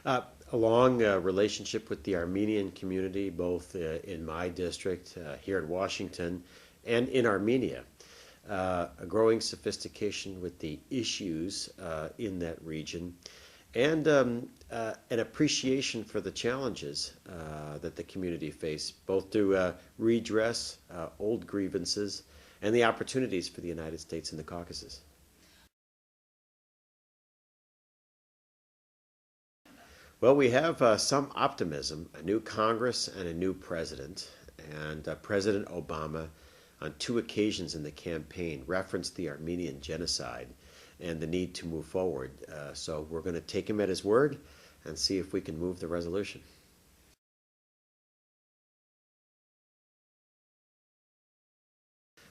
Uh, a long relationship with the Armenian community, both in my district here in Washington and in Armenia. A growing sophistication with the issues in that region, and an appreciation for the challenges that the community face, both to redress old grievances and the opportunities for the United States in the Caucasus. Well, we have some optimism, a new Congress and a new president, and President Obama on two occasions in the campaign referenced the Armenian genocide and the need to move forward. So we're going to take him at his word and see if we can move the resolution.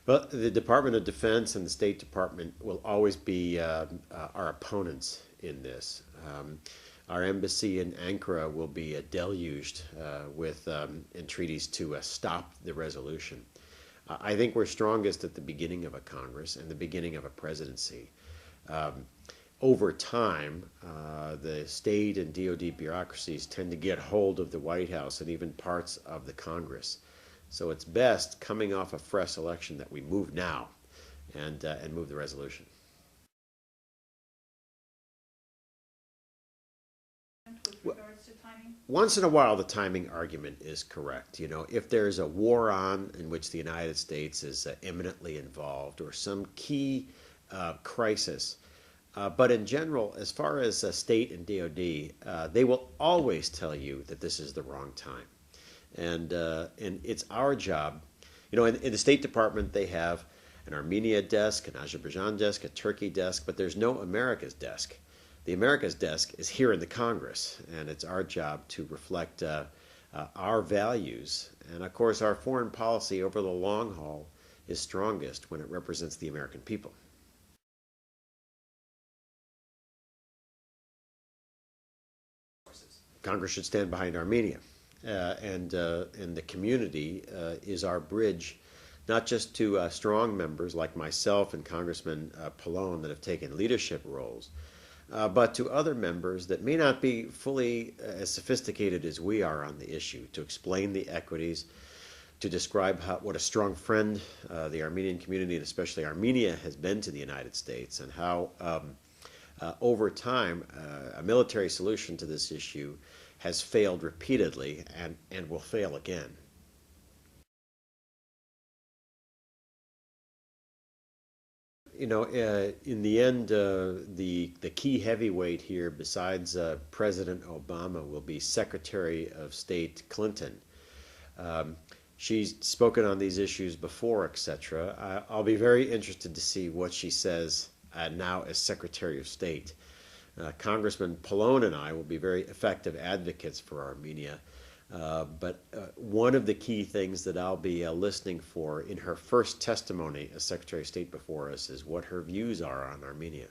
Well, the Department of Defense and the State Department will always be our opponents in this. Our embassy in Ankara will be deluged with entreaties to stop the resolution. I think we're strongest at the beginning of a Congress and the beginning of a presidency. Over time, the state and DoD bureaucracies tend to get hold of the White House and even parts of the Congress. So it's best, coming off a fresh election, that we move now and move the resolution. With regards to timing? Once in a while, the timing argument is correct. You know, if there's a war on in which the United States is imminently involved, or some key crisis. But in general, as far as state and DoD, they will always tell you that this is the wrong time. And it's our job. You know, in the State Department, they have an Armenia desk, an Azerbaijan desk, a Turkey desk, but there's no America's desk. The America's desk is here in the Congress, and it's our job to reflect our values. And of course, our foreign policy over the long haul is strongest when it represents the American people. Congress should stand behind Armenia. And the community is our bridge, not just to strong members like myself and Congressman Pallone that have taken leadership roles, but to other members that may not be fully as sophisticated as we are on the issue, to explain the equities, to describe what a strong friend the Armenian community, and especially Armenia, has been to the United States, and how over time a military solution to this issue has failed repeatedly and will fail again. You know, in the end, the key heavyweight here, besides President Obama, will be Secretary of State Clinton. She's spoken on these issues before, etc. I'll be very interested to see what she says now as Secretary of State. Congressman Pallone and I will be very effective advocates for Armenia. But one of the key things that I'll be listening for in her first testimony as Secretary of State before us is what her views are on Armenia.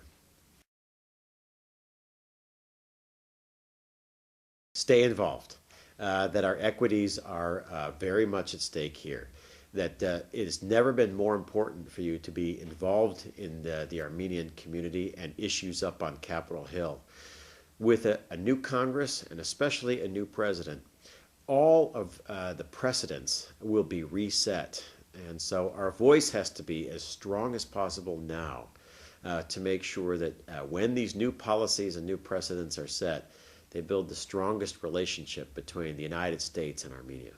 Stay involved. That our equities are very much at stake here. That it has never been more important for you to be involved in the Armenian community and issues up on Capitol Hill. With a new Congress and especially a new president, all of the precedents will be reset. And so our voice has to be as strong as possible now to make sure that when these new policies and new precedents are set, they build the strongest relationship between the United States and Armenia.